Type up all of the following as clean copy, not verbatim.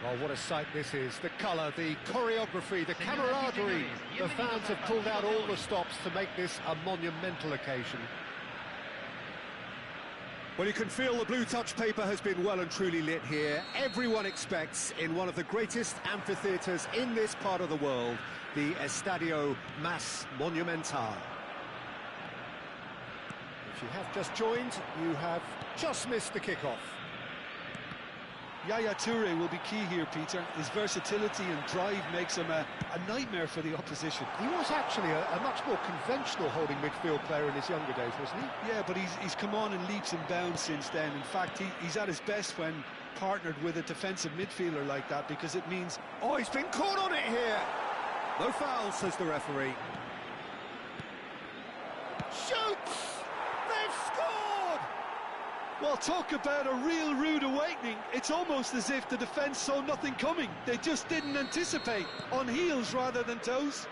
Oh, what a sight this is. The colour, the choreography, the camaraderie. The fans have pulled out all the stops to make this a monumental occasion. Well, you can feel the blue touch paper has been well and truly lit here. Everyone expects, in one of the greatest amphitheatres in this part of the world, the Estadio Mas Monumental. If you have just joined, you have just missed the kickoff. Yaya Toure will be key here, Peter. His versatility and drive makes him a nightmare for the opposition. He was actually a much more conventional holding midfield player in his younger days, wasn't he? Yeah, but he's come on in leaps and bounds since then. In fact, he's at his best when partnered with a defensive midfielder like that, because it means... Oh, he's been caught on it here! No foul, says the referee. Shoots! They've scored! Well, talk about a real rude awakening. It's almost as if the defence saw nothing coming. They just didn't anticipate, on heels rather than toes.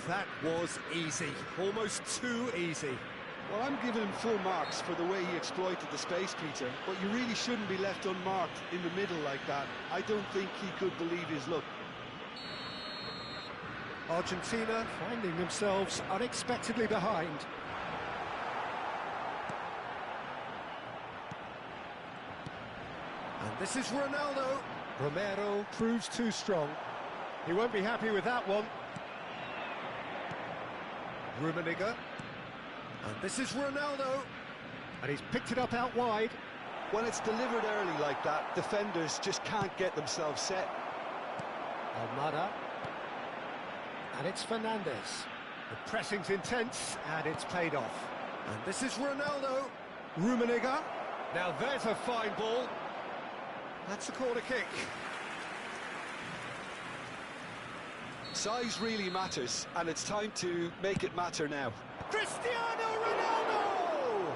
That was easy, almost too easy. Well, I'm giving him full marks for the way he exploited the space, Peter, but you really shouldn't be left unmarked in the middle like that. I don't think he could believe his luck. Argentina finding themselves unexpectedly behind. And this is Ronaldo. Romero proves too strong. He won't be happy with that one. Rummenigge. And this is Ronaldo. And he's picked it up out wide. When it's delivered early like that, defenders just can't get themselves set. Almada. And it's Fernandez. The pressing's intense, and it's paid off. And this is Ronaldo. Rummenigge. Now there's a fine ball. That's a corner kick. Size really matters, and it's time to make it matter now. Cristiano Ronaldo!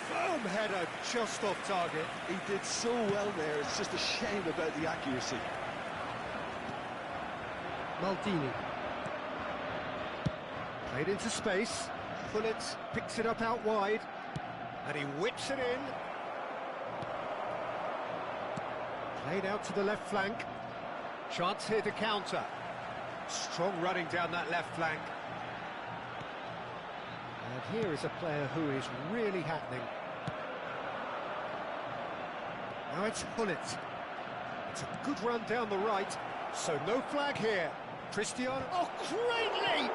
Firm header just off target. He did so well there, it's just a shame about the accuracy. Maldini. Played into space. Pullet picks it up out wide. And he whips it in. Played out to the left flank. Chance here to counter. Strong running down that left flank. And here is a player who is really happening. Now it's Pullet. It's a good run down the right. So no flag here. Cristiano. Oh, great leap!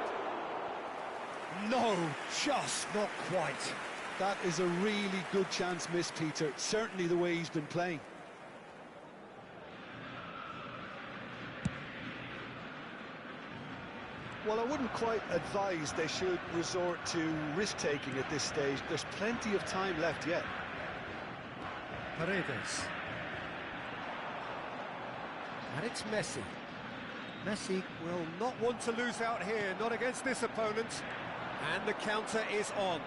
No, just not quite. That is a really good chance missed, Peter. Certainly the way he's been playing. Well, I wouldn't quite advise they should resort to risk-taking at this stage. There's plenty of time left yet. Paredes. And it's Messi. Messi will not want to lose out here, not against this opponent. And the counter is on.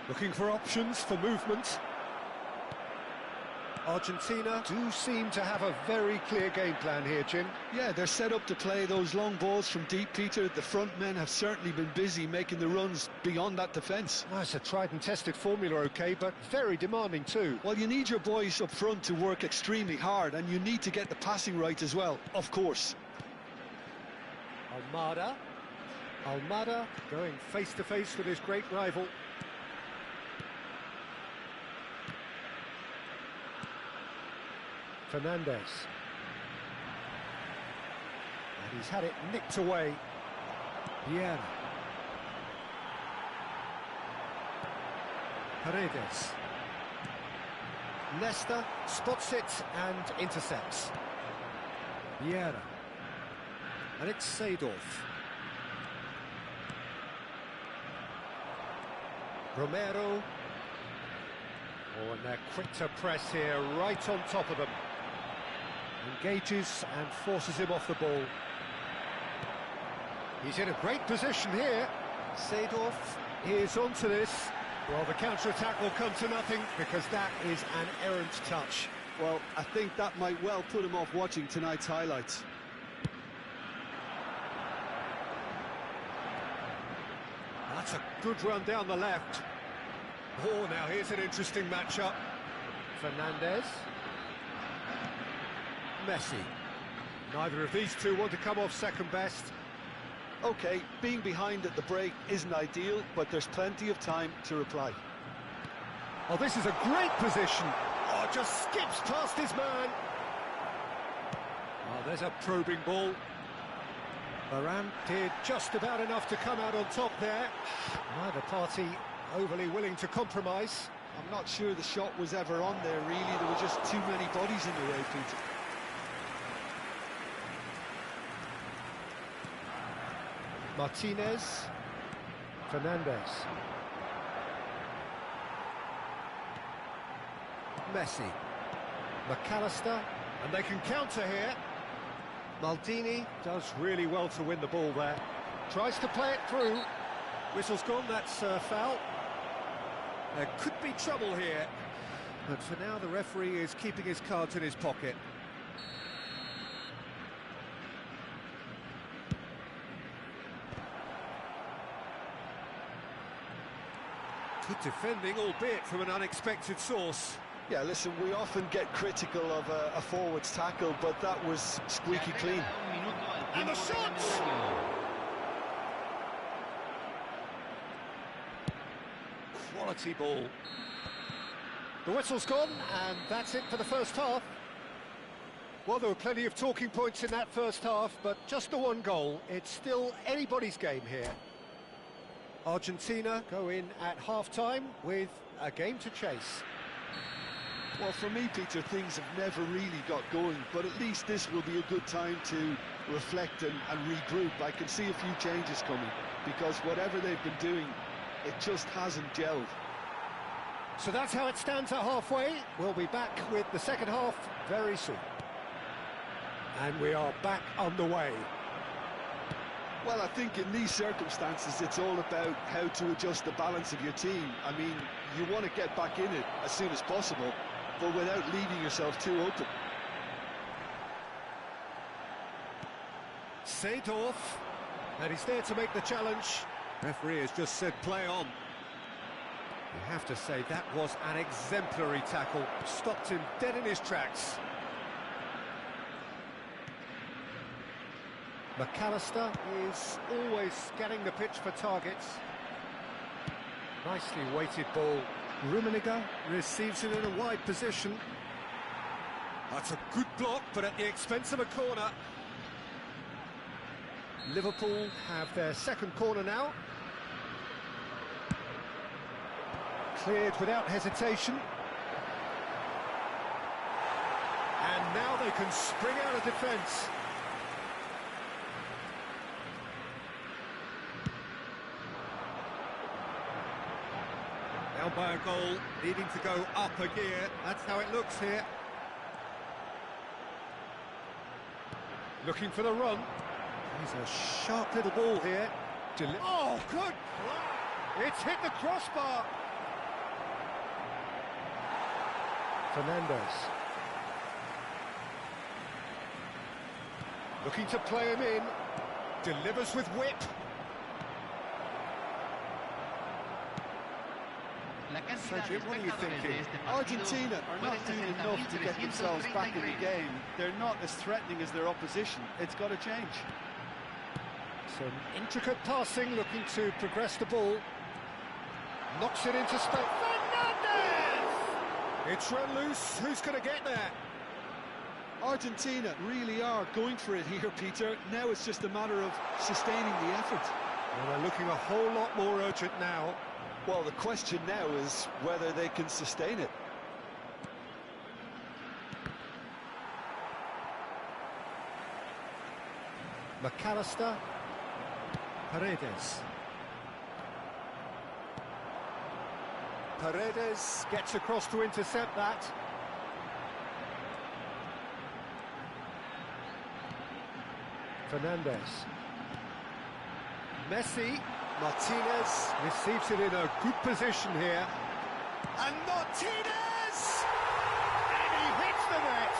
Looking for options for movement. Argentina do seem to have a very clear game plan here, Jim. Yeah, they're set up to play those long balls from deep, Peter. The front men have certainly been busy making the runs beyond that defence. Well, it's a tried and tested formula, OK, but very demanding too. Well, you need your boys up front to work extremely hard, and you need to get the passing right as well, of course. Almada. Almada going face-to-face with his great rival. Fernandez. And he's had it nicked away. Vieira. Paredes. Leicester spots it and intercepts. Vieira. And it's Seedorf. Romero. Oh, and they're quick to press here, right on top of them. Engages and forces him off the ball. He's in a great position here. Seedorf is onto this. Well, the counter-attack will come to nothing because that is an errant touch. Well, I think that might well put him off watching tonight's highlights. That's a good run down the left. Oh, now here's an interesting matchup. Fernandez. Messi. Neither of these two want to come off second best. OK, being behind at the break isn't ideal, but there's plenty of time to reply. Oh, this is a great position. Oh, just skips past his man. Oh, there's a probing ball. Varane did just about enough to come out on top there. Neither party overly willing to compromise. I'm not sure the shot was ever on there, really. There were just too many bodies in the way, Peter. Martinez. Fernandez. Messi. McAllister. And they can counter here. Maldini does really well to win the ball there. Tries to play it through. Whistle's gone, that's foul. There could be trouble here. But for now, the referee is keeping his cards in his pocket. Good defending, albeit from an unexpected source. Yeah, listen, we often get critical of a forward's tackle, but that was squeaky clean. And the shots! Quality ball. The whistle's gone, and that's it for the first half. Well, there were plenty of talking points in that first half, but just the one goal. It's still anybody's game here. Argentina go in at half-time with a game to chase. Well, for me, Peter, things have never really got going, but at least this will be a good time to reflect and regroup. I can see a few changes coming, because whatever they've been doing, it just hasn't gelled. So that's how it stands at halfway. We'll be back with the second half very soon. And we are back underway. Well, I think in these circumstances, it's all about how to adjust the balance of your team. I mean, you want to get back in it as soon as possible, but without leaving yourself too open. Seedorf, and he's there to make the challenge. Referee has just said play on. You have to say that was an exemplary tackle. Stopped him dead in his tracks. McAllister is always scanning the pitch for targets. Nicely weighted ball. Rummenigge receives it in a wide position. That's a good block, but at the expense of a corner. Liverpool have their second corner now. Cleared without hesitation. And now they can spring out of defence. Down by a goal, needing to go up a gear. That's how it looks here. Looking for the run. He's a sharp little ball here. Oh, good! It's hit the crossbar. Fernandes. Looking to play him in. Delivers with whip. Jim, what are you thinking? Argentina are not doing enough to get themselves back in the game. They're not as threatening as their opposition. It's got to change. Some intricate passing, looking to progress the ball. Knocks it into space. Fernandes! It's run loose. Who's going to get there? Argentina really are going for it here, Peter. Now it's just a matter of sustaining the effort. Well, they're looking a whole lot more urgent now. Well, the question now is whether they can sustain it. McAllister. Paredes. Paredes gets across to intercept that. Fernandes. Messi. Martinez receives it in a good position here. And Martinez! And he hits the net!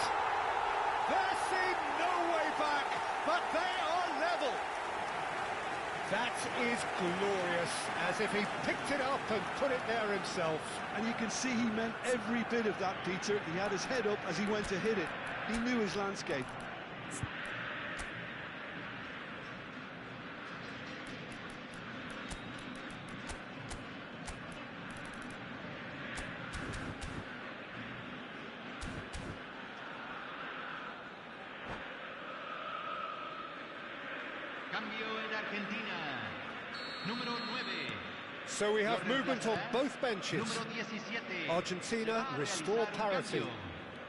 There seemed no way back, but they are level. That is glorious, as if he picked it up and put it there himself. And you can see he meant every bit of that, Peter. He had his head up as he went to hit it. He knew his landscape. So we have movement on both benches. Argentina restore parity.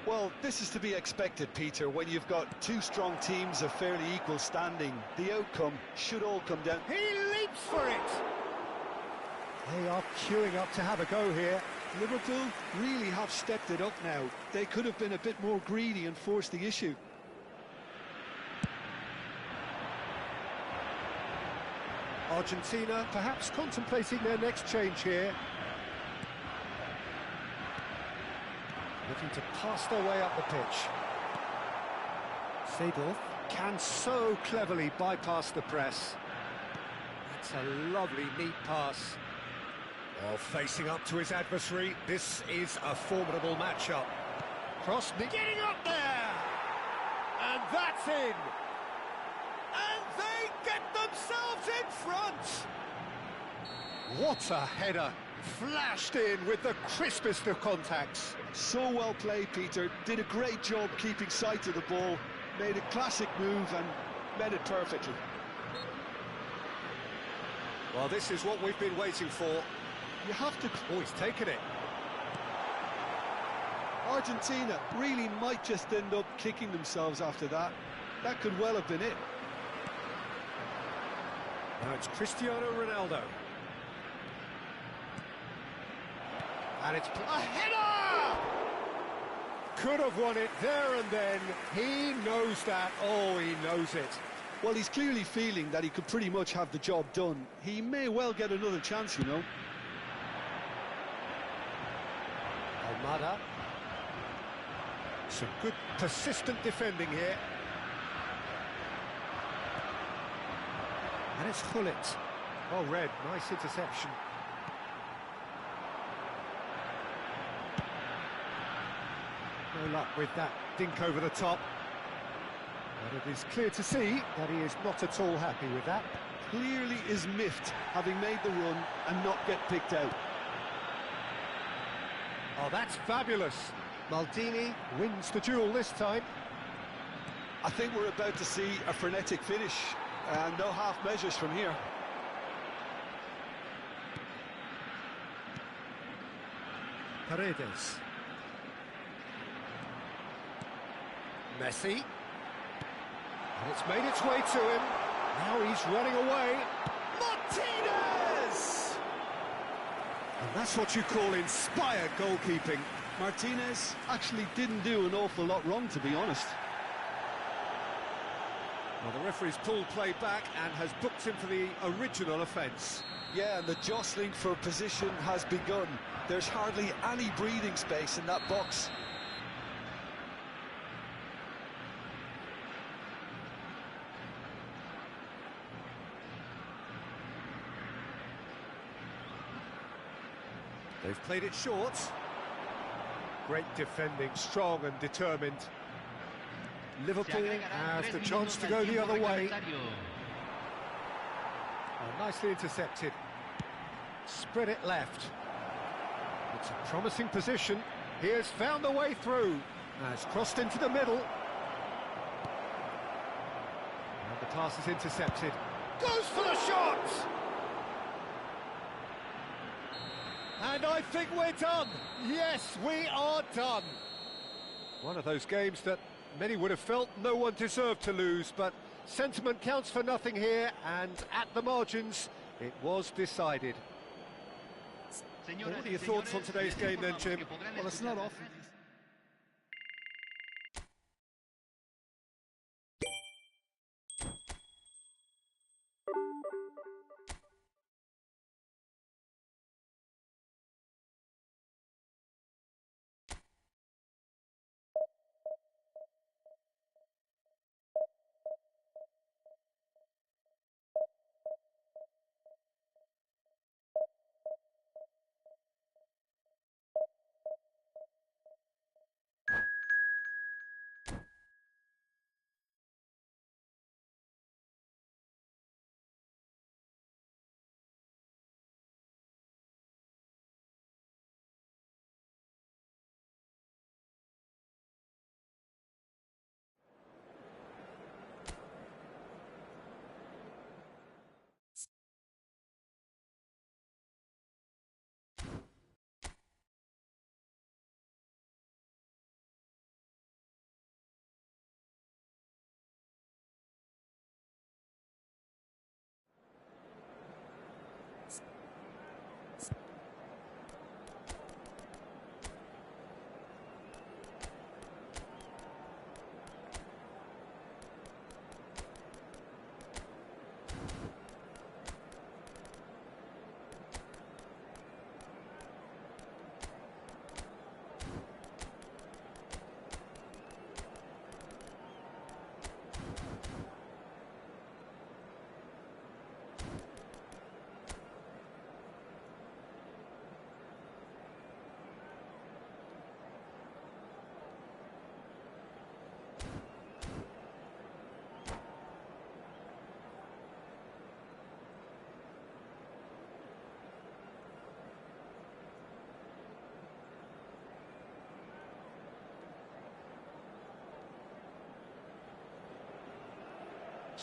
Well, this is to be expected, Peter, when you've got two strong teams of fairly equal standing. The outcome should all come down. He leaps for it! They are queuing up to have a go here. Liverpool really have stepped it up now. They could have been a bit more greedy and forced the issue. Argentina perhaps contemplating their next change here. Looking to pass their way up the pitch. Seedorf can so cleverly bypass the press. That's a lovely, neat pass. Well, facing up to his adversary, this is a formidable matchup. Cross getting up there! And that's in! And they get themselves in front! What a header! Flashed in with the crispest of contacts. So well played, Peter. Did a great job keeping sight of the ball. Made a classic move and met it perfectly. Well, this is what we've been waiting for. You have to... Oh, he's taken it. Argentina really might just end up kicking themselves after that. That could well have been it. Now it's Cristiano Ronaldo. And it's a header! Could have won it there and then. He knows that. Oh, he knows it. Well, he's clearly feeling that he could pretty much have the job done. He may well get another chance, you know. Almada. Some good, persistent defending here. And it's Hullet. Oh, Red, nice interception. No luck with that dink over the top. But it is clear to see that he is not at all happy with that. Clearly is miffed, having made the run and not get picked out. Oh, that's fabulous. Maldini wins the duel this time. I think we're about to see a frenetic finish, and no half measures from here. Paredes. Messi. And it's made its way to him. Now he's running away. Martinez! And that's what you call inspired goalkeeping. Martinez actually didn't do an awful lot wrong, to be honest. Well, the referee's pulled play back and has booked him for the original offence. Yeah, and the jostling for position has begun. There's hardly any breathing space in that box. They've played it short. Great defending, strong and determined. Liverpool has the chance to go the other way. Oh, nicely intercepted. Spread it left. It's a promising position. He has found the way through. Has crossed into the middle. And the pass is intercepted. Goes for the shot! And I think we're done. Yes, we are done. One of those games that many would have felt no one deserved to lose, but sentiment counts for nothing here, and at the margins, it was decided. What are your thoughts on today's game then, Jim? Well, it's not often.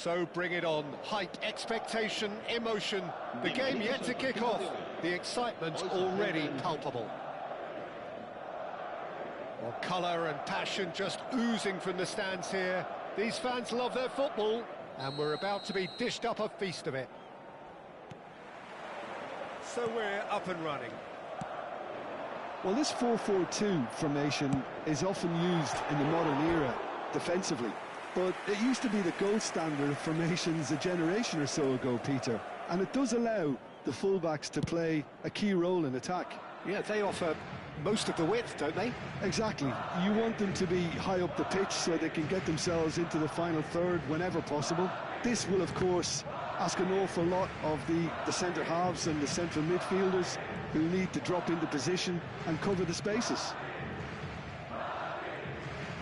So bring it on. Hype, expectation, emotion. The game yet to kick off. The excitement already palpable. Well, colour and passion just oozing from the stands here. These fans love their football, and we're about to be dished up a feast of it. So we're up and running. Well, this 4-4-2 formation is often used in the modern era defensively, but it used to be the gold standard of formations a generation or so ago, Peter, and it does allow the fullbacks to play a key role in attack. Yeah, they offer most of the width, don't they? Exactly. You want them to be high up the pitch so they can get themselves into the final third whenever possible. This will, of course, ask an awful lot of the centre halves and the central midfielders, who need to drop into position and cover the spaces.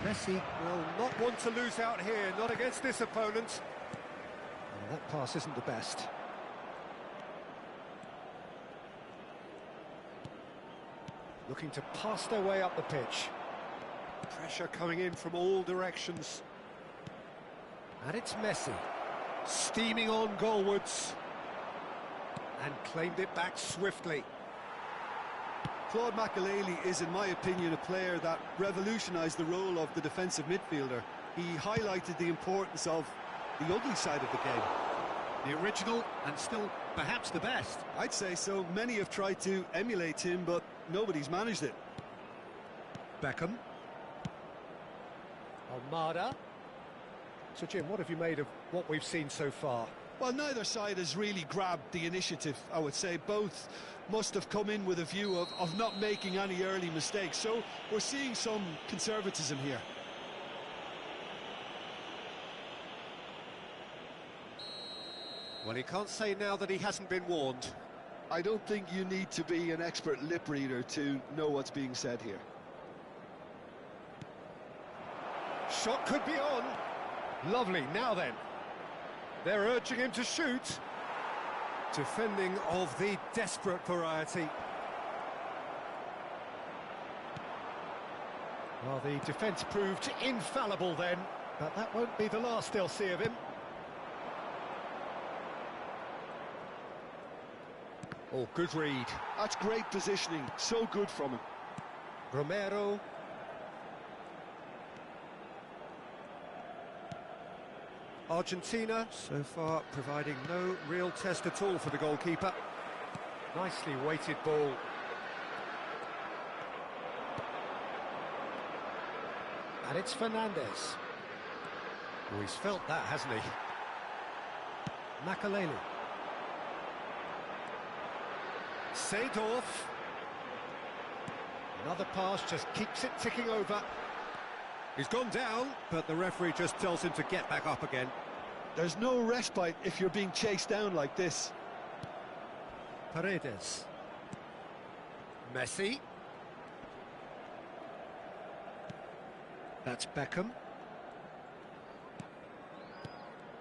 Messi will not want to lose out here, not against this opponent. Well, that pass isn't the best. Looking to pass their way up the pitch. Pressure coming in from all directions. And it's Messi, steaming on goalwards. And claimed it back swiftly. Claude Makelele is, in my opinion, a player that revolutionised the role of the defensive midfielder. He highlighted the importance of the ugly side of the game. The original and still perhaps the best. I'd say so. Many have tried to emulate him, but nobody's managed it. Beckham. Almada. So, Jim, what have you made of what we've seen so far? Well, neither side has really grabbed the initiative, I would say. Both must have come in with a view of not making any early mistakes. So we're seeing some conservatism here. Well, he can't say now that he hasn't been warned. I don't think you need to be an expert lip reader to know what's being said here. Shot could be on. Lovely, now then. They're urging him to shoot. Defending of the desperate variety. Well, the defence proved infallible then, but that won't be the last they'll see of him. Oh, good read. That's great positioning, so good from him. Romero. Argentina, so far, providing no real test at all for the goalkeeper. Nicely weighted ball. And it's Fernandez. Oh, he's felt that, hasn't he? Makelele. Seedorf. Another pass just keeps it ticking over. He's gone down, but the referee just tells him to get back up again. There's no respite if you're being chased down like this. Paredes. Messi. That's Beckham.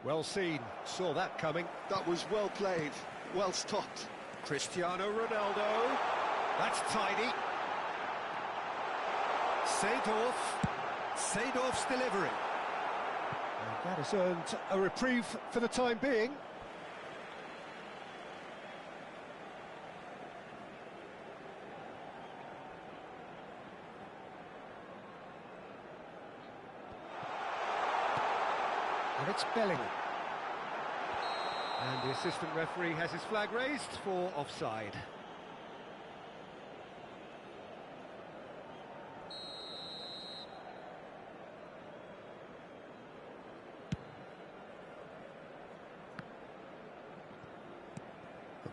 Well seen, saw that coming. That was well played, well stopped. Cristiano Ronaldo. That's tidy. Seedorf's delivery. And that has earned a reprieve for the time being. And it's Bellingham. And the assistant referee has his flag raised for offside.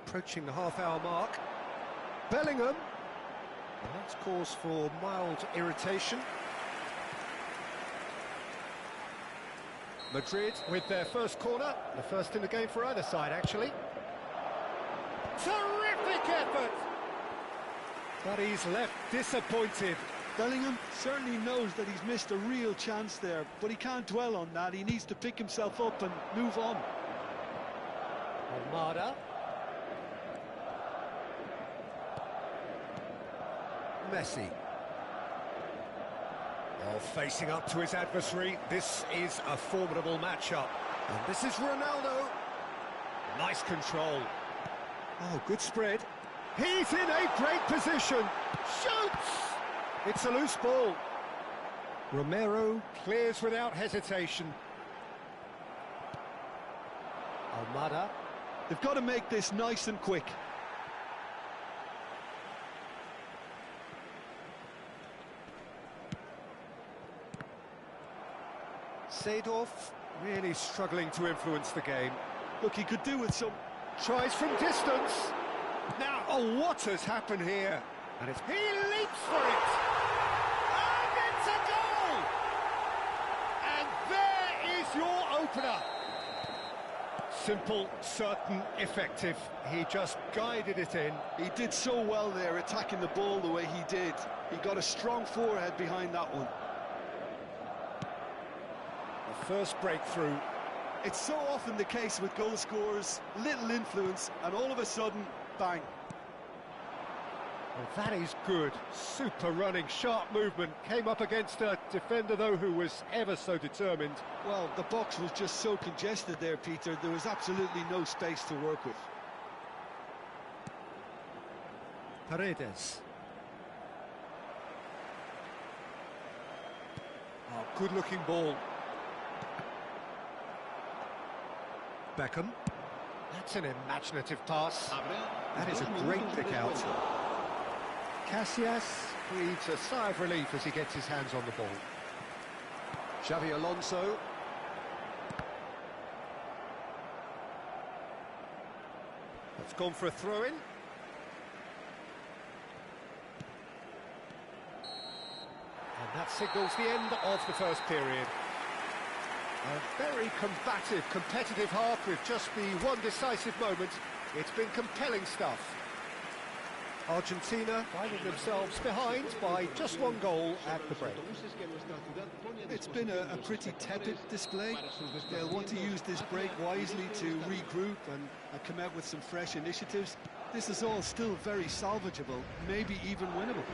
Approaching the half-hour mark. Bellingham. And that's cause for mild irritation. Madrid with their first corner, the first in the game for either side, actually. Terrific effort! But he's left disappointed. Bellingham certainly knows that he's missed a real chance there, but he can't dwell on that. He needs to pick himself up and move on. Almada. Messi. Oh, facing up to his adversary, this is a formidable matchup. And this is Ronaldo. Nice control. Oh, good spread. He's in a great position. Shoots! It's a loose ball. Romero clears without hesitation. Almada. They've got to make this nice and quick. Seedorf really struggling to influence the game. Look, he could do with some... Tries from distance. Now, oh, what has happened here? And he leaps for it. And it's a goal! And there is your opener. Simple, certain, effective. He just guided it in. He did so well there, attacking the ball the way he did. He got a strong forehead behind that one. The first breakthrough. It's so often the case with goal scorers, little influence, and all of a sudden, bang. Well, that is good. Super running, sharp movement. Came up against a defender, though, who was ever so determined. Well, the box was just so congested there, Peter. There was absolutely no space to work with. Paredes. Oh, good-looking ball. Beckham. That's an imaginative pass. That is a great pick out. Casillas breathes a sigh of relief as he gets his hands on the ball. Xavi Alonso. That's gone for a throw-in. And that signals the end of the first period. A very combative, competitive half with just the one decisive moment. It's been compelling stuff. Argentina finding themselves behind by just one goal at the break. It's been a pretty tepid display. They'll want to use this break wisely to regroup and come out with some fresh initiatives. This is all still very salvageable, maybe even winnable.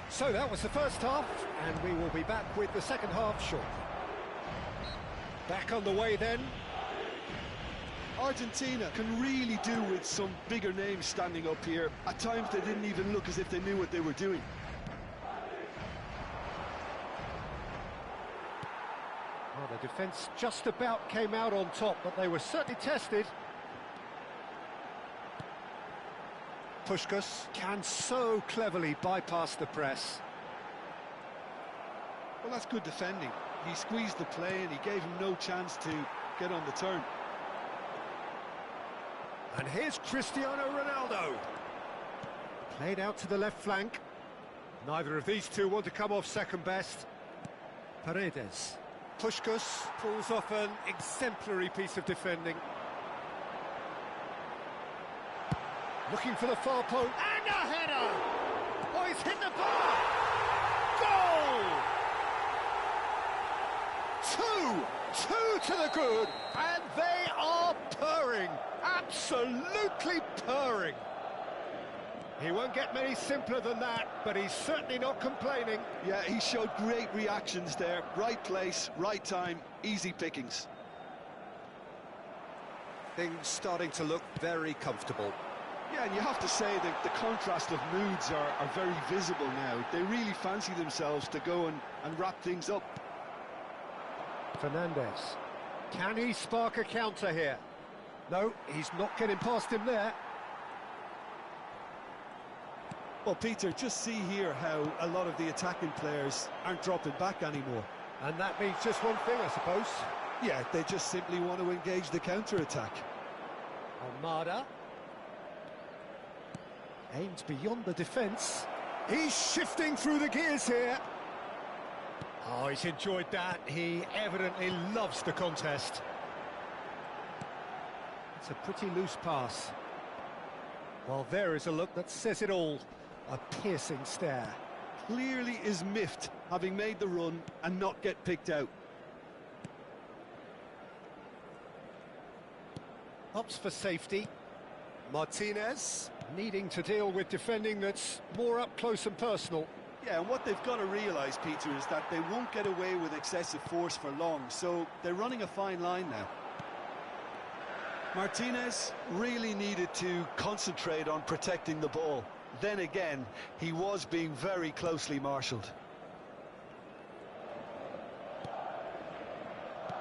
So that was the first half, and we will be back with the second half shortly. Back on the way then. Argentina can really do with some bigger names standing up here. At times they didn't even look as if they knew what they were doing. Well, the defence just about came out on top, but they were certainly tested. Puskás can so cleverly bypass the press. Well, that's good defending. He squeezed the play and he gave him no chance to get on the turn. And here's Cristiano Ronaldo. Played out to the left flank. Neither of these two want to come off second best. Paredes. Puskás pulls off an exemplary piece of defending. Looking for the far post. And a header! Oh, he's hit the bar! Goal! Two to the good, and they are purring, absolutely purring. He won't get many simpler than that, but he's certainly not complaining. Yeah, he showed great reactions there. Right place, right time, easy pickings. Things starting to look very comfortable. Yeah, and you have to say that the contrast of moods are very visible now. They really fancy themselves to go and wrap things up. Fernandez. Can he spark a counter here? No, he's not getting past him there. Well, Peter, just see here how a lot of the attacking players aren't dropping back anymore. And that means just one thing, I suppose. Yeah, they just simply want to engage the counter-attack. Almada. Aims beyond the defence. He's shifting through the gears here. Oh, he's enjoyed that. He evidently loves the contest. It's a pretty loose pass. Well, there is a look that says it all. A piercing stare. Clearly is miffed, having made the run and not get picked out. Opts for safety. Martinez needing to deal with defending that's more up close and personal. Yeah, and what they've got to realise, Peter, is that they won't get away with excessive force for long, so they're running a fine line now. Martinez really needed to concentrate on protecting the ball. Then again, he was being very closely marshalled.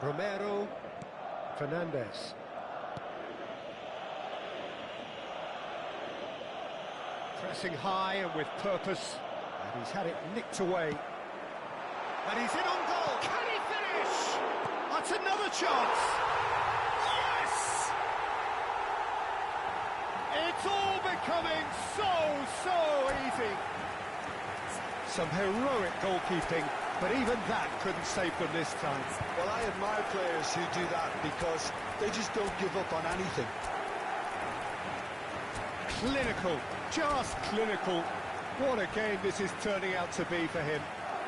Romero, Fernandez. Pressing high and with purpose, and he's had it nicked away. And he's in on goal. Can he finish? That's another chance. Yes! It's all becoming so easy. Some heroic goalkeeping, but even that couldn't save them this time. Well, I admire players who do that because they just don't give up on anything. Clinical, just clinical. What a game this is turning out to be for him.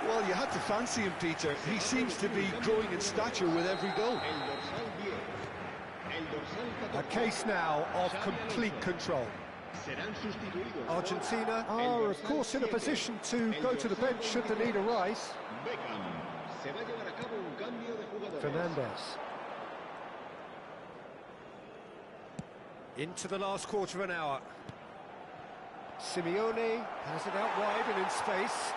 Well, you had to fancy him, Peter. He seems to be growing in stature with every goal. A case now of complete control. Argentina are, of course, in a position to go to the bench should the need arise. Fernandez. Into the last quarter of an hour. Simeone has it out wide and in space.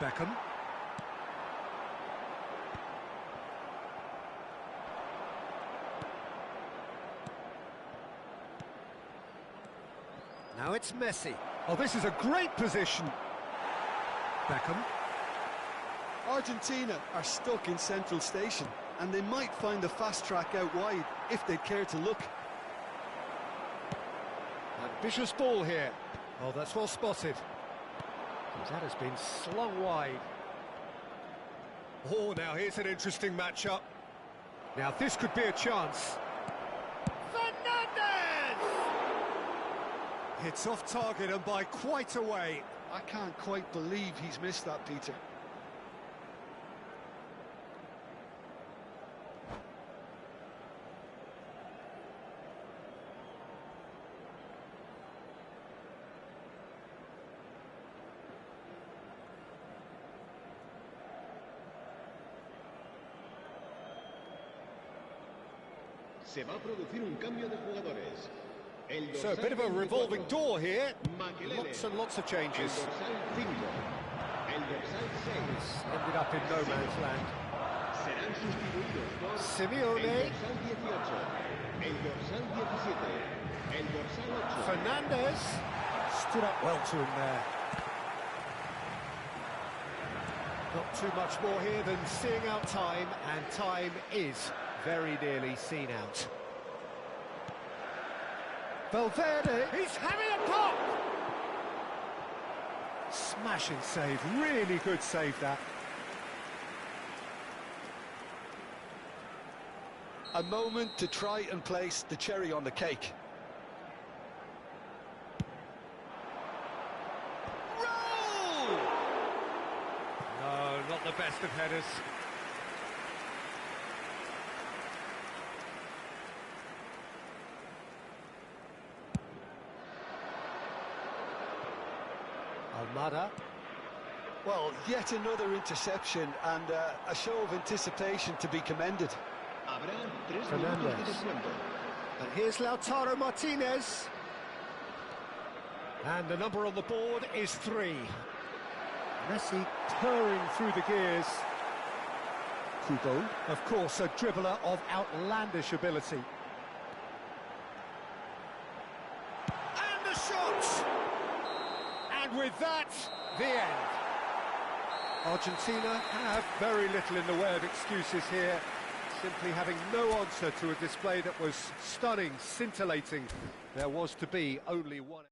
Beckham. Now it's Messi. Oh, this is a great position. Beckham. Argentina are stuck in central station, and they might find the fast track out wide if they care to look. Ambitious ball here. Oh, that's well spotted. That has been slung wide. Oh, now here's an interesting matchup. Now this could be a chance. Fernandez! It's off target and by quite a way. I can't quite believe he's missed that, Peter. Se va a producir un cambio de jugadores. So a bit of a revolving door here. Lots and lots of changes. Ended up in no man's land. Simeone. Fernandez stood up well to him there. Not too much more here than seeing out time, and time is very nearly seen out. Valverde, he's having a pop! Smashing save, really good save that. A moment to try and place the cherry on the cake. Roll! No, not the best of headers. Almada. Well, yet another interception and a show of anticipation to be commended. Fernandez. And here's Lautaro Martinez. And the number on the board is 3. Messi purring through the gears. Kubo, of course, a dribbler of outlandish ability. And the shot! And with that, the end. Argentina have very little in the way of excuses here, simply having no answer to a display that was stunning, scintillating. There was to be only one.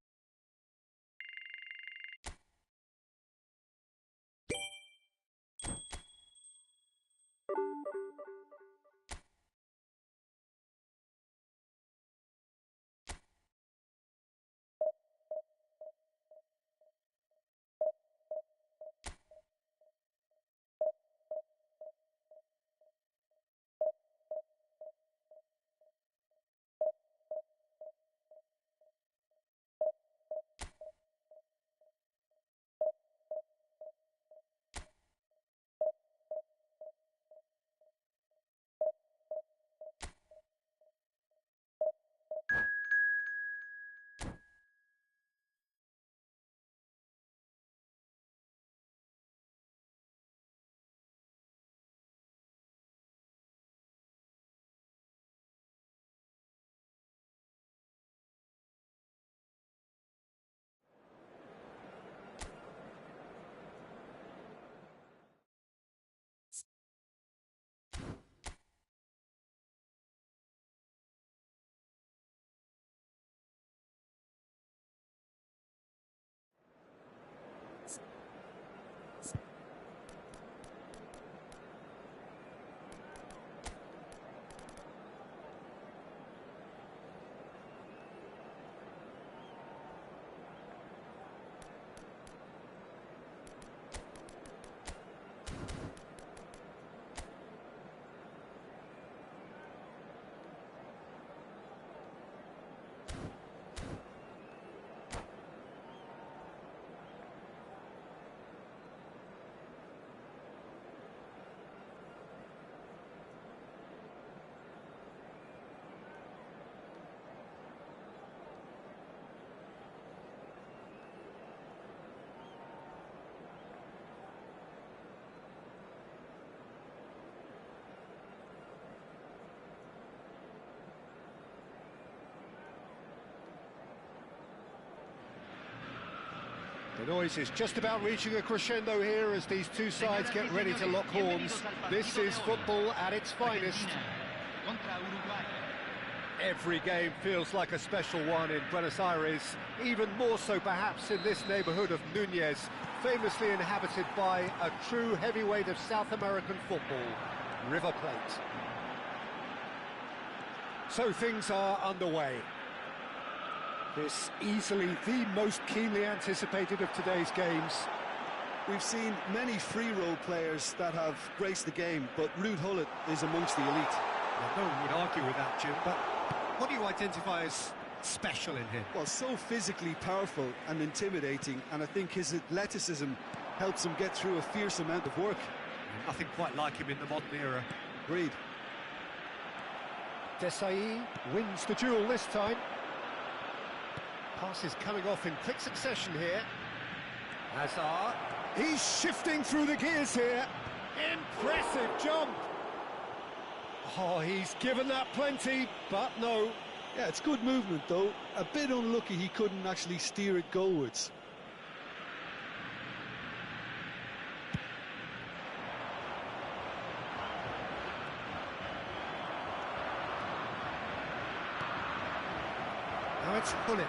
noise is just about reaching a crescendo here as these two sides get ready to lock horns. This is football at its finest. Every game feels like a special one in Buenos Aires, even more so perhaps in this neighbourhood of Núñez, famously inhabited by a true heavyweight of South American football, River Plate. So things are underway. This easily the most keenly anticipated of today's games. We've seen many free role players that have graced the game, but Ruud Gullit is amongst the elite. Well, no one would argue with that, Jim, but what do you identify as special in him? Well, so physically powerful and intimidating, and I think his athleticism helps him get through a fierce amount of work. Nothing quite like him in the modern era. Agreed. Desai wins the duel this time. Passes coming off in quick succession here. Hazard, he's shifting through the gears here. Impressive jump. Oh, he's given that plenty, but no. Yeah, it's good movement though. A bit unlucky he couldn't actually steer it goalwards. Now it's Gullit.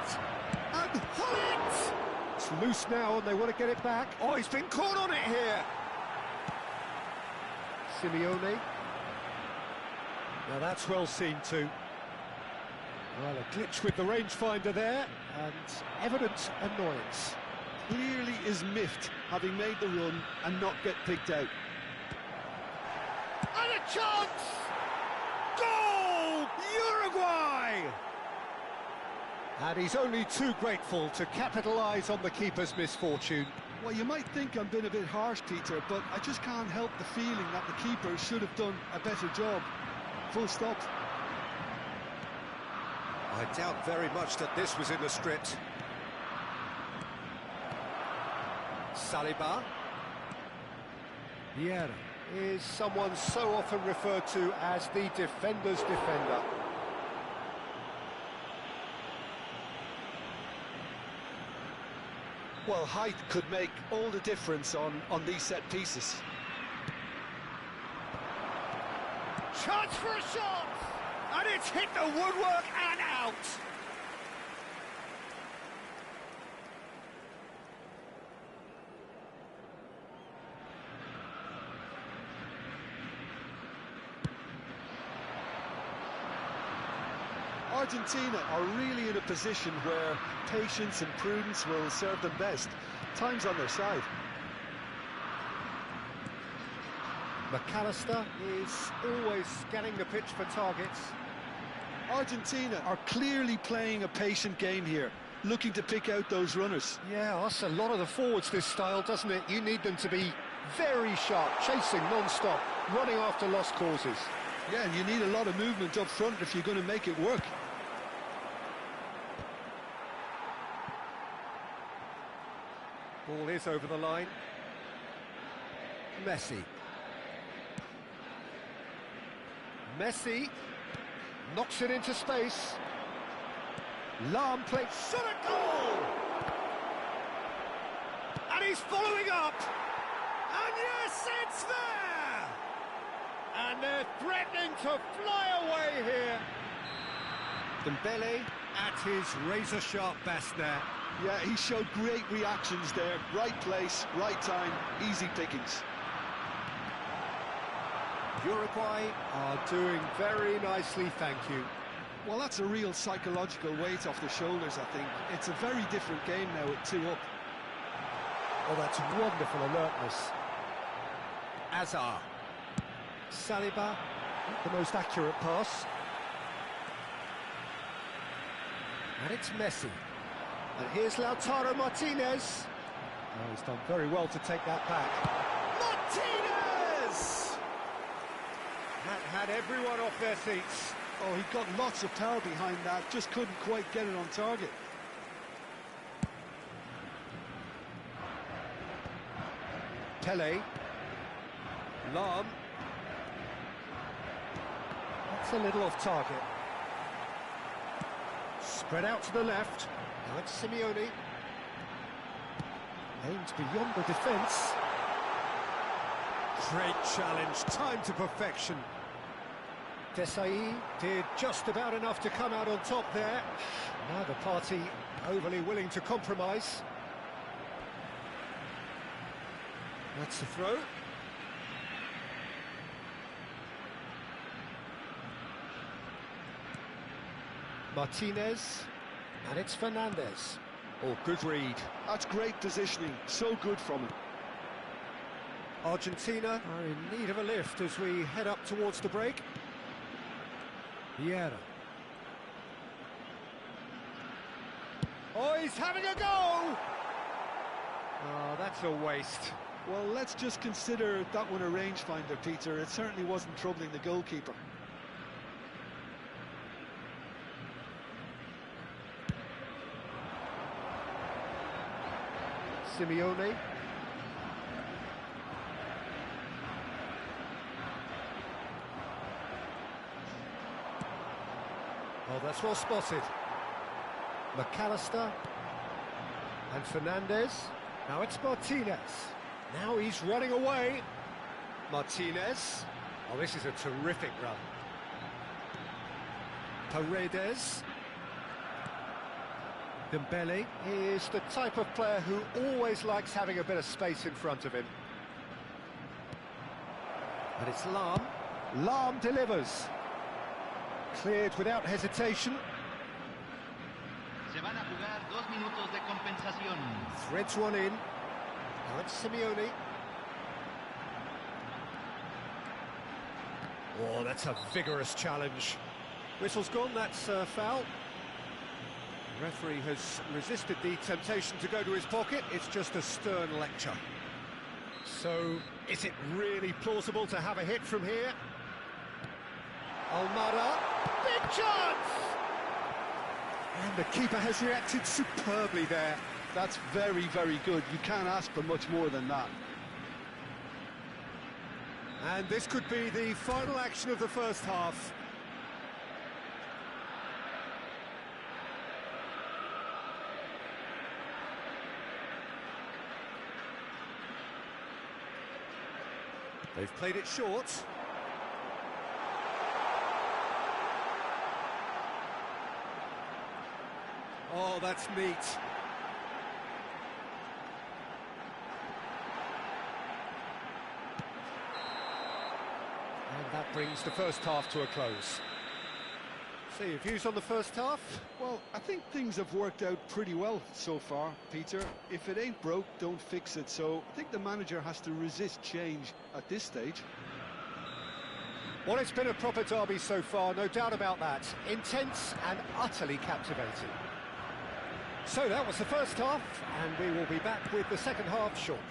And Gullit! It's loose now and they want to get it back. Oh, he's been caught on it here. Simeone. Now that's well seen too. Well, a glitch with the rangefinder there, and evident annoyance. Clearly is miffed, having made the run and not get picked out. And a chance! Goal! Uruguay! And he's only too grateful to capitalise on the keeper's misfortune. Well, you might think I'm being a bit harsh, Peter, but I just can't help the feeling that the keeper should have done a better job. Full stop. I doubt very much that this was in the script. Saliba. Vieira is someone so often referred to as the defender's defender. Well, height could make all the difference on these set pieces. Chance for a shot! And it's hit the woodwork and out! Argentina are really in a position where patience and prudence will serve them best. Time's on their side. McAllister is always scanning the pitch for targets. Argentina are clearly playing a patient game here, looking to pick out those runners. Yeah, that's a lot of the forwards, this style, doesn't it? You need them to be very sharp, chasing non-stop, running after lost causes. Yeah, and you need a lot of movement up front if you're going to make it work. Ball is over the line. Messi. Messi knocks it into space. Lahm plays shot at goal! And he's following up! And yes, it's there! And they're threatening to fly away here. Dembele at his razor-sharp best there. Yeah, he showed great reactions there. Right place, right time, easy pickings. Uruguay are doing very nicely, thank you. Well, that's a real psychological weight off the shoulders, I think. It's a very different game now with 2 up. Oh, that's wonderful alertness. Hazard. Saliba, the most accurate pass. And it's Messi. And here's Lautaro Martinez. Oh, he's done very well to take that back. Martinez! That had everyone off their seats. Oh, he got lots of power behind that, just couldn't quite get it on target. Pele. Lahm. That's a little off target. Spread out to the left. Now it's Simeone. Aimed beyond the defence. Great challenge, time to perfection. Desai did just about enough to come out on top there. Neither party overly willing to compromise. That's the throw. Martinez, and it's Fernandez. Oh, good read. That's great positioning, so good from him. Argentina are in need of a lift as we head up towards the break. Vieira. Oh, he's having a go! Oh, that's a waste. Well, let's just consider that one a rangefinder, Peter. It certainly wasn't troubling the goalkeeper. Simeone. Oh, that's well spotted. McAllister. And Fernandez. Now it's Martinez. Now he's running away. Martinez. Oh, this is a terrific run. Paredes. Dembele is the type of player who always likes having a bit of space in front of him. And it's Lahm. Lahm delivers. Cleared without hesitation. Se van a jugar 2 minutos de compensación. Threads one in. Now it's Simeone. Oh, that's a vigorous challenge. Whistle's gone, that's a foul. The referee has resisted the temptation to go to his pocket. It's just a stern lecture. So, is it really plausible to have a hit from here? Almada, big chance! And the keeper has reacted superbly there. That's very, very good. You can't ask for much more than that. And this could be the final action of the first half. They've played it short. Oh, that's neat. And that brings the first half to a close. So, your views on the first half? Well, I think things have worked out pretty well so far, Peter. If it ain't broke, don't fix it. So I think the manager has to resist change at this stage. Well, it's been a proper derby so far, no doubt about that. Intense and utterly captivating. So that was the first half, and we will be back with the second half shortly.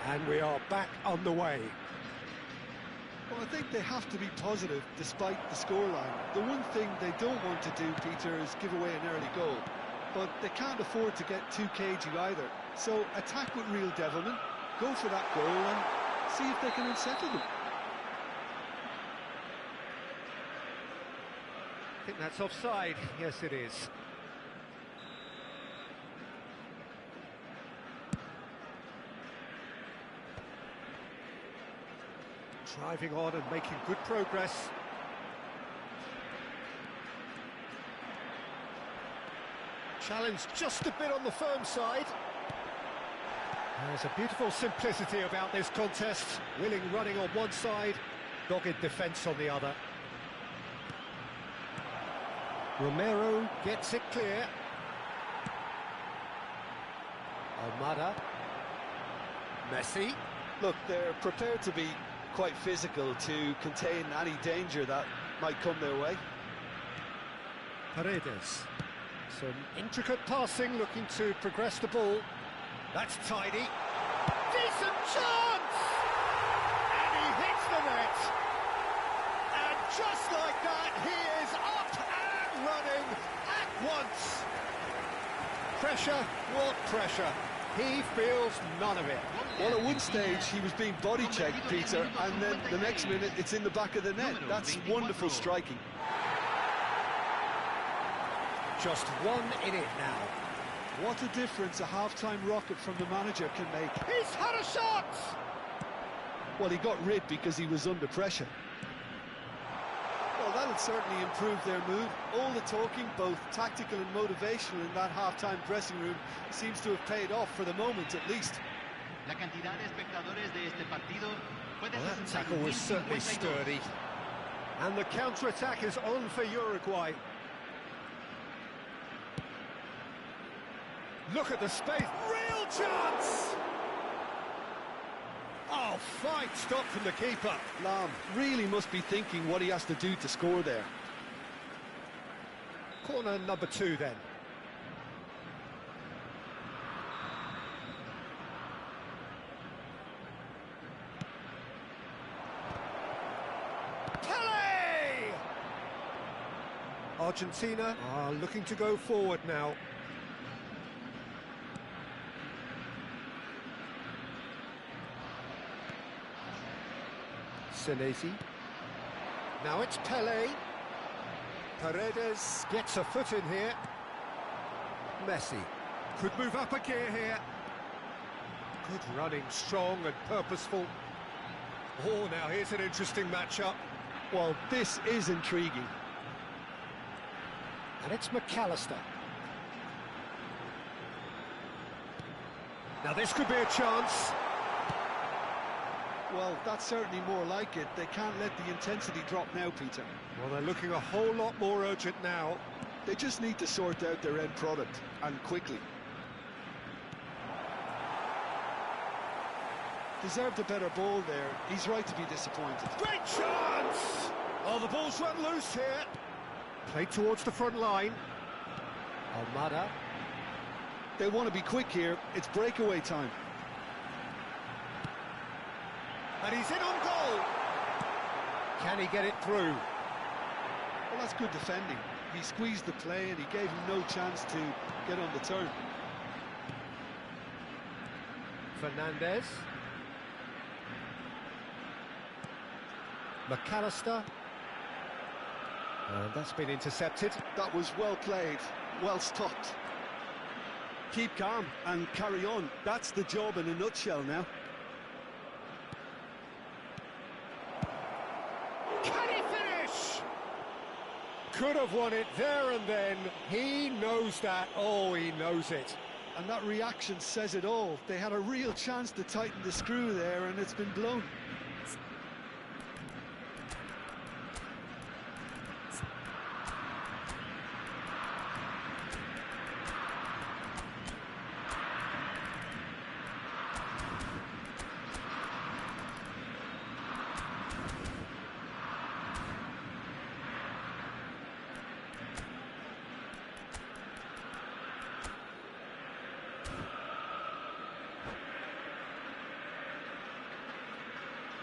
And we are back on the way. Well, I think they have to be positive despite the scoreline. The one thing they don't want to do, Peter, is give away an early goal. But they can't afford to get too cagey either. So attack with real devilment, go for that goal and see if they can unsettle them. I think that's offside. Yes, it is. Driving on and making good progress. Challenge just a bit on the firm side. There's a beautiful simplicity about this contest. Willing running on one side, dogged defence on the other. Romero gets it clear. Almada. Messi. Look, they're prepared to be quite physical to contain any danger that might come their way. Paredes. Some intricate passing, looking to progress the ball. That's tidy. Decent chance! And he hits the net. And just like that, he is up and running at once. Pressure, what pressure? He feels none of it. Well, at one stage, he was being body-checked, Peter, and then the next minute, it's in the back of the net. That's wonderful striking. Just one in it now. What a difference a half-time rocket from the manager can make. He's had a shot! Well, he got rid because he was under pressure. Well, that'll certainly improve their mood. All the talking, both tactical and motivational, in that half-time dressing room seems to have paid off for the moment, at least. La cantidad de espectadores de este partido fue de Well, that tackle was 61.052. certainly sturdy. And the counter-attack is on for Uruguay. Look at the space. Real chance! Oh, fine stop from the keeper. Lam really must be thinking what he has to do to score there. Corner number 2 then. Pele! Argentina are looking to go forward now. Senesi. Now it's Pele. Paredes gets a foot in here. Messi could move up a gear here. Good running, strong and purposeful. Oh, now here's an interesting matchup. Well, this is intriguing. And it's McAllister. Now this could be a chance. Well, that's certainly more like it. They can't let the intensity drop now, Peter. Well, they're looking a whole lot more urgent now. They just need to sort out their end product, and quickly. Deserved a better ball there. He's right to be disappointed. Great chance! Oh, the ball's run loose here. Played towards the front line. Almada. They want to be quick here. It's breakaway time. And he's in on goal. Can he get it through? Well, that's good defending. He squeezed the play and he gave him no chance to get on the turn. Fernandez. McAllister. And that's been intercepted. That was well played, well stopped. Keep calm and carry on. That's the job in a nutshell now. Can he finish? Could have won it there and then. He knows that. Oh, he knows it. And that reaction says it all. They had a real chance to tighten the screw there, and it's been blown.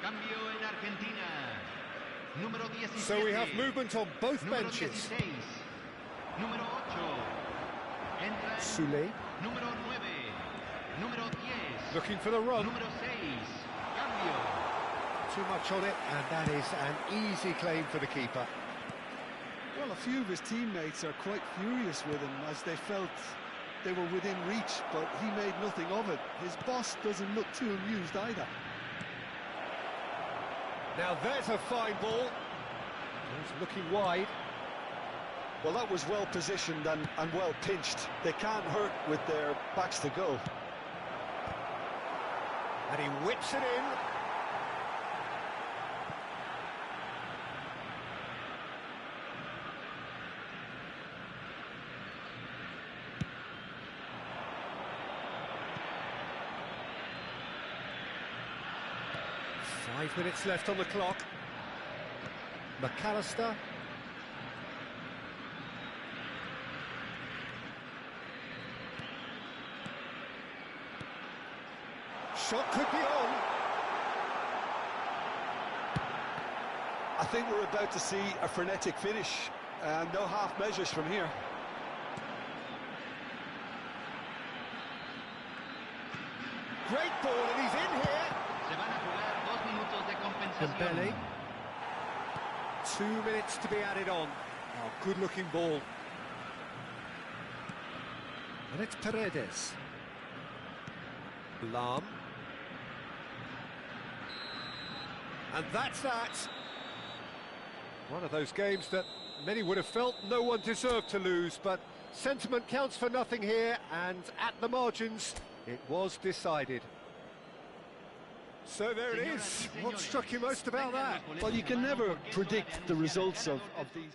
Cambio en Argentina. Número 17. So we have movement on both Número benches. 16. Número 8. Entra Sule número 9. Número 10. looking for the run. Número 6. Cambio. Too much on it, and that is an easy claim for the keeper. Well, a few of his teammates are quite furious with him as they felt they were within reach, but he made nothing of it. His boss doesn't look too amused either. Now there's a fine ball. He's looking wide. Well, that was well positioned and well pinched. They can't hurt with their backs to goal. And he whips it in. Five minutes left on the clock. McAllister. Shot could be on. I think we're about to see a frenetic finish, and no half measures from here. Great ball, and he's in here. Se van a jugar 2 minutos de compensación. Dembele. 2 minutes to be added on. Oh, good-looking ball. And it's Paredes. Lam. And that's that. One of those games that many would have felt no one deserved to lose, but sentiment counts for nothing here, and at the margins, it was decided. So there it is. What struck you most about that? Well, you can never predict the results of these.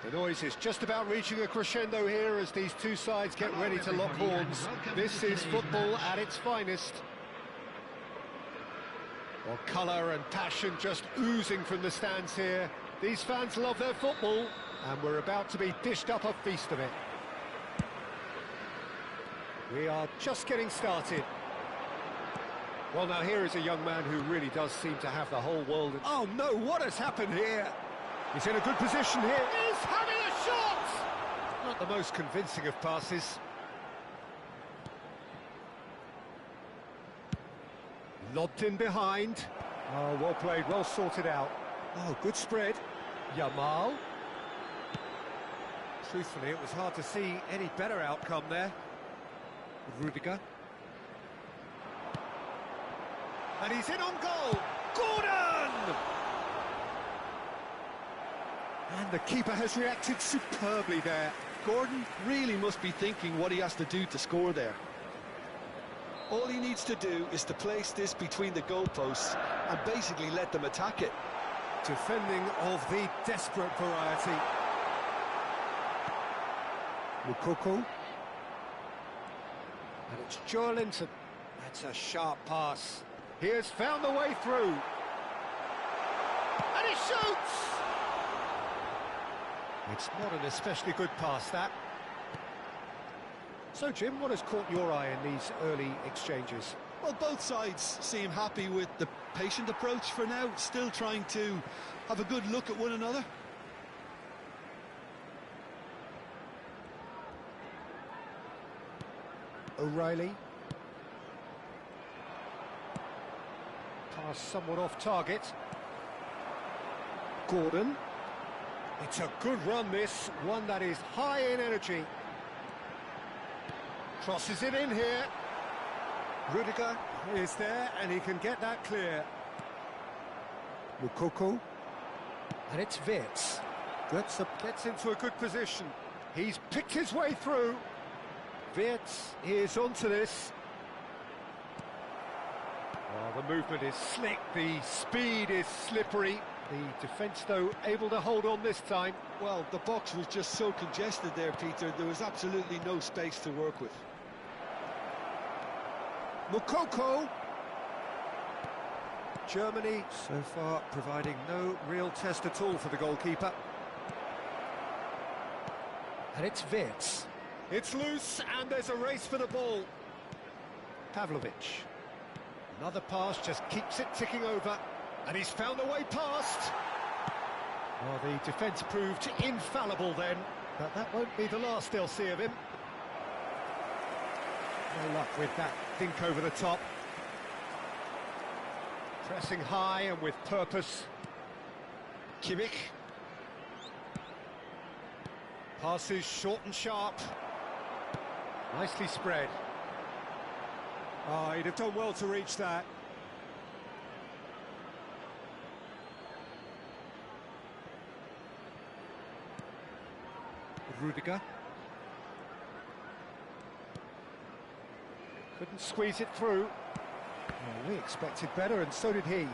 The noise is just about reaching a crescendo here as these two sides get ready to lock horns. This is football at its finest. Well, colour and passion just oozing from the stands here. These fans love their football, and we're about to be dished up a feast of it. We are just getting started. Well, now here is a young man who really does seem to have the whole world... Oh no, what has happened here? He's in a good position here. He's having a shot! Not the most convincing of passes. Lobbed in behind. Oh, well played, well sorted out. Oh, good spread. Yamal. Truthfully, it was hard to see any better outcome there. Rudiger. And he's in on goal. Gordon! And the keeper has reacted superbly there. Gordon really must be thinking what he has to do to score there. All he needs to do is to place this between the goalposts and basically let them attack it. Defending of the desperate variety. Mukoko. And it's Joelinton. That's a sharp pass. He has found the way through. And he shoots! It's not an especially good pass, that. So, Jim, what has caught your eye in these early exchanges? Well, both sides seem happy with the patient approach for now, still trying to have a good look at one another. O'Reilly. Pass somewhat off target. Gordon. It's a good run, this. One that is high in energy. Crosses it in here. Rudiger is there, and he can get that clear. Mukoko. And it's Wirtz. Gets into a good position. He's picked his way through. Wirtz is onto this. Oh, the movement is slick, the speed is slippery. The defence, though, able to hold on this time. Well, the box was just so congested there, Peter. There was absolutely no space to work with. Mukoko. Germany, so far, providing no real test at all for the goalkeeper. And it's Wirtz. It's loose, and there's a race for the ball. Pavlovic. Another pass, just keeps it ticking over. And he's found a way past. Well, the defence proved infallible then, but that won't be the last they'll see of him. No luck with that dink over the top. Pressing high and with purpose. Kimmich. Passes short and sharp. Nicely spread. Oh, he'd have done well to reach that. Rudiger. Couldn't squeeze it through. Well, we expected better, and so did he.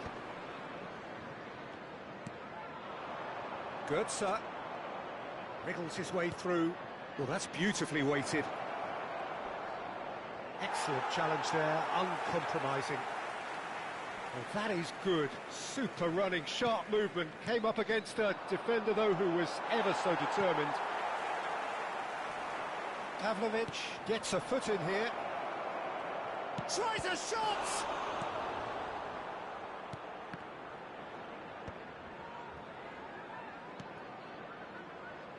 Goetze wriggles his way through. Well, that's beautifully weighted. Excellent challenge there, uncompromising. Well, that is good. Super running, sharp movement. Came up against a defender, though, who was ever so determined. Pavlovic gets a foot in here. Tries a shot!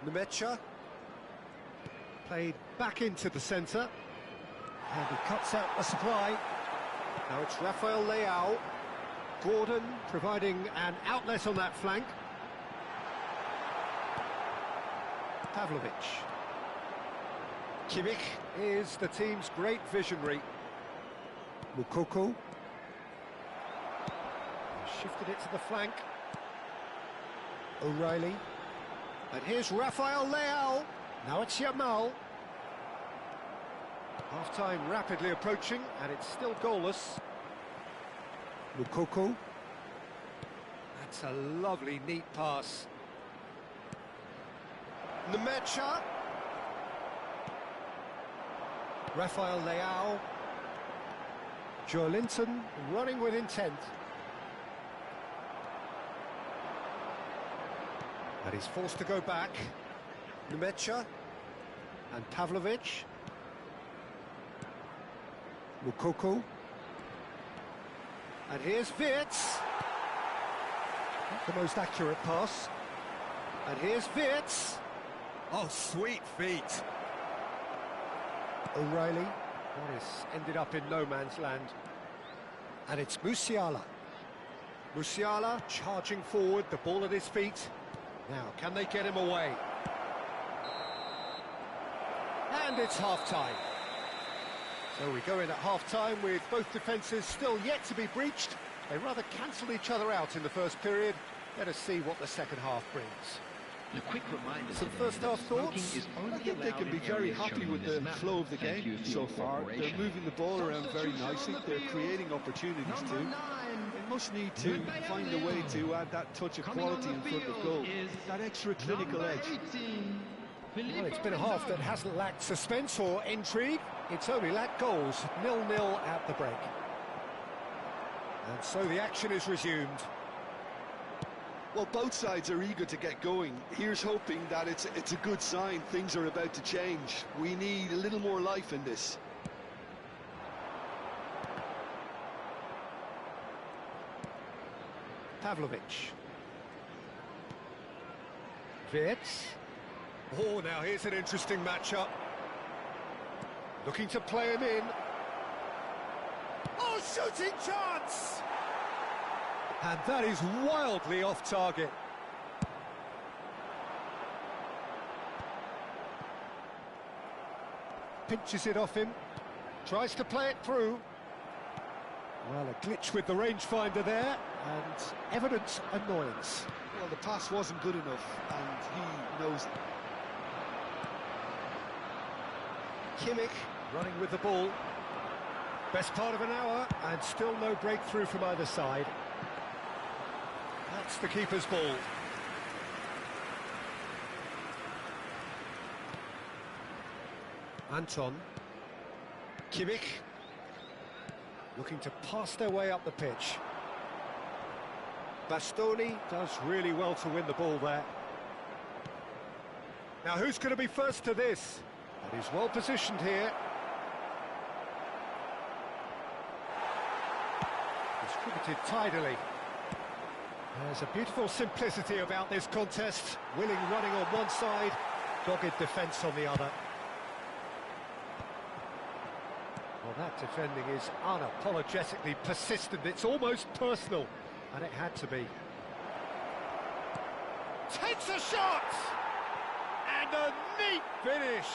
Nemecha. Played back into the centre. And he cuts out a supply. Now it's Rafael Leao. Gordon providing an outlet on that flank. Pavlovic. Kimmich is the team's great visionary. Mukoko. Shifted it to the flank. O'Reilly. And here's Rafael Leao. Now it's Yamal. Half-time rapidly approaching, and it's still goalless. Mukoko. That's a lovely, neat pass. Nemecha. Rafael Leao. Joelinton running with intent. And he's forced to go back. Nemecha. And Pavlovic. Mukoko. And here's Wirtz. Not the most accurate pass. And here's Wirtz. Oh, sweet feet. O'Reilly. What has ended up in no man's land. And it's Musiala. Musiala charging forward, the ball at his feet. Now, can they get him away? And it's half-time. So we go in at half-time with both defences still yet to be breached. They rather cancelled each other out in the first period. Let us see what the second half brings. A quick reminder. Some first half thoughts? I think they can be very happy with the flow of the game so far. They're moving the ball around very nicely. They're creating opportunities too. They must need to find a way to add that touch of quality in front of goal, that extra clinical edge. Well, it's been a half that hasn't lacked suspense or intrigue. It's only lacked goals. 0-0 at the break. And so the action is resumed. Well, both sides are eager to get going. Here's hoping that it's a good sign. Things are about to change. We need a little more life in this. Pavlovic. Wirtz. Oh, now here's an interesting matchup. Looking to play him in. Oh, shooting chance! And that is wildly off target. Pinches it off him. Tries to play it through. Well, a glitch with the rangefinder there, and evident annoyance. Well, the pass wasn't good enough, and he knows it. Kimmich running with the ball. Best part of an hour, and still no breakthrough from either side. That's the keeper's ball. Anton. Kimmich. Looking to pass their way up the pitch. Bastoni does really well to win the ball there. Now who's going to be first to this? And he's well positioned here. Distributed tidily. There's a beautiful simplicity about this contest. Willing running on one side, dogged defence on the other. Well, that defending is unapologetically persistent. It's almost personal, and it had to be. Takes a shot! And a neat finish!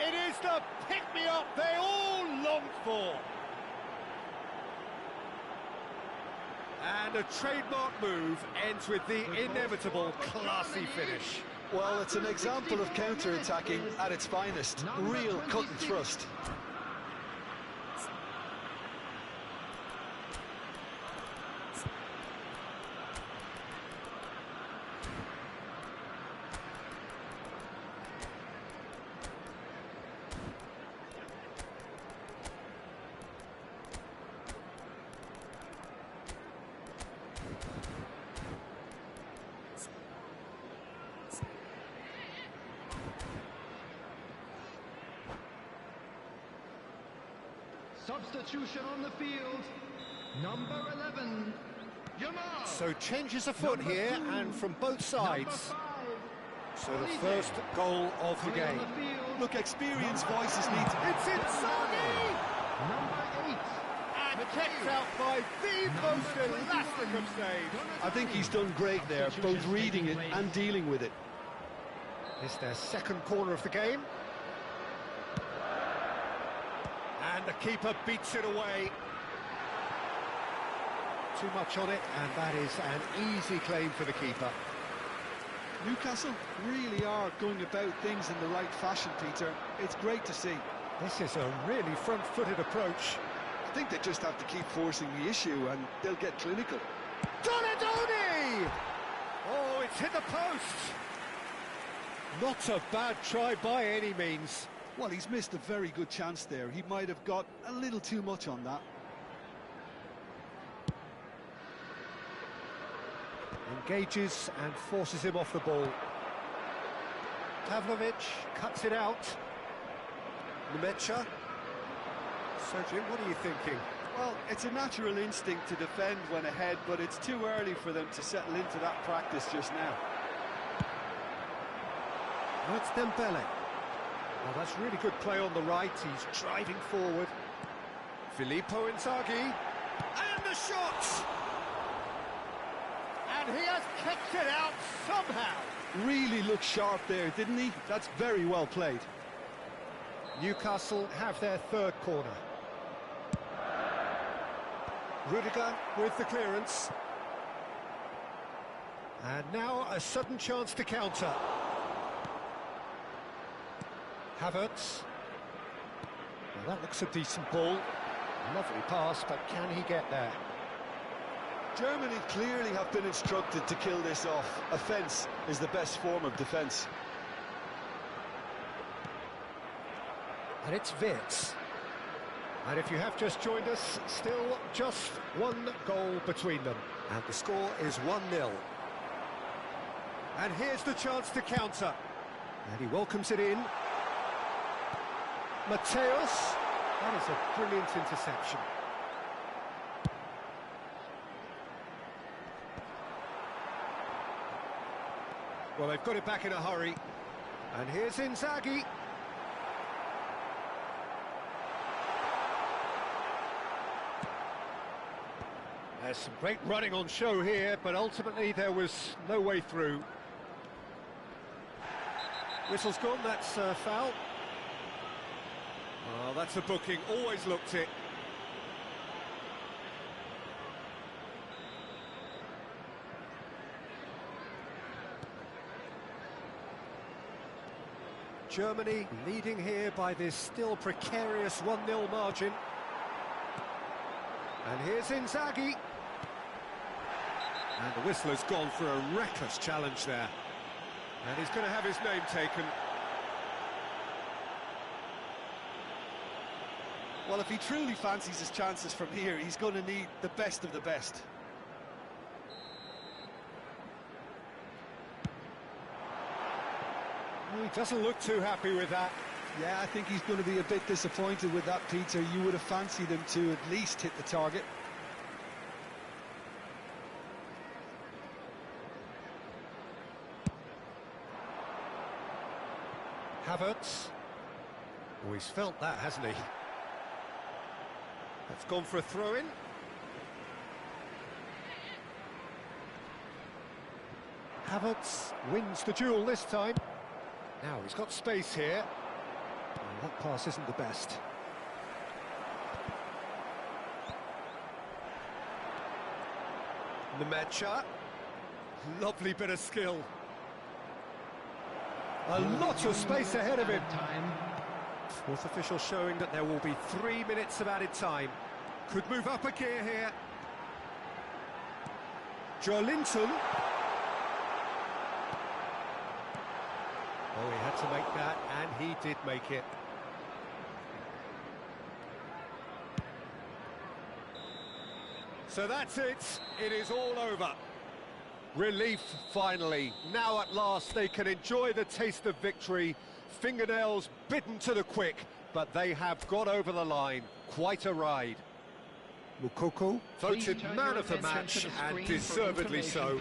It is the pick-me-up they all longed for! And a trademark move ends with the inevitable classy finish. Well, it's an example of counter-attacking at its finest. Real cut and thrust. Substitution on the field, number 11, Jamal. So changes afoot here, and from both sides. So the first goal of the game. Look, experienced voices need to... It's Inzaghi! Number 8. And kept out by the most elastic of saves. I think he's done great there, both reading it and dealing with it. It's their second corner of the game. And the keeper beats it away. Too much on it, and that is an easy claim for the keeper. Newcastle really are going about things in the right fashion, Peter. It's great to see. This is a really front-footed approach. I think they just have to keep forcing the issue and they'll get clinical. Donadoni! Oh, it's hit the post. Not a bad try by any means. Well, he's missed a very good chance there. He might have got a little too much on that. Engages and forces him off the ball. Pavlovic cuts it out. Nemecha. So, Jim, what are you thinking? Well, it's a natural instinct to defend when ahead, but it's too early for them to settle into that practice just now. Now it's Dembele. Well, that's really good play on the right. He's driving forward. Filippo Inzaghi. And the shot! And he has kicked it out somehow. Really looked sharp there, didn't he? That's very well played. Newcastle have their third corner. Rudiger with the clearance. And now a sudden chance to counter. Havertz. Well, that looks a decent ball. Lovely pass, but can he get there? Germany clearly have been instructed to kill this off. Offence is the best form of defence. And it's Wirtz. And if you have just joined us, still just one goal between them. And the score is 1-0. And here's the chance to counter. And he welcomes it in. Mateus. That is a brilliant interception. Well, they've got it back in a hurry. And here's Inzaghi. There's some great running on show here, but ultimately there was no way through. Whistle's gone, that's a foul. Oh, that's a booking, always looked it. Germany leading here by this still precarious 1-0 margin. And here's Inzaghi. And the whistle has gone for a reckless challenge there. And he's going to have his name taken. Well, if he truly fancies his chances from here, he's going to need the best of the best. He doesn't look too happy with that. Yeah, I think he's going to be a bit disappointed with that, Peter. You would have fancied him to at least hit the target. Havertz. Oh, he's felt that, hasn't he? That's gone for a throw-in. Havertz wins the duel this time. Now he's got space here. Oh, that pass isn't the best. Nemecha. Lovely bit of skill. A lot of space ahead of him. Fourth official showing that there will be 3 minutes of added time. Could move up a gear here. Joelinton. Oh, he had to make that, and he did make it. So that's it. It is all over. Relief, finally. Now at last they can enjoy the taste of victory. Fingernails bitten to the quick, but they have got over the line. Quite a ride. Moukoko voted man of the match, and deservedly so.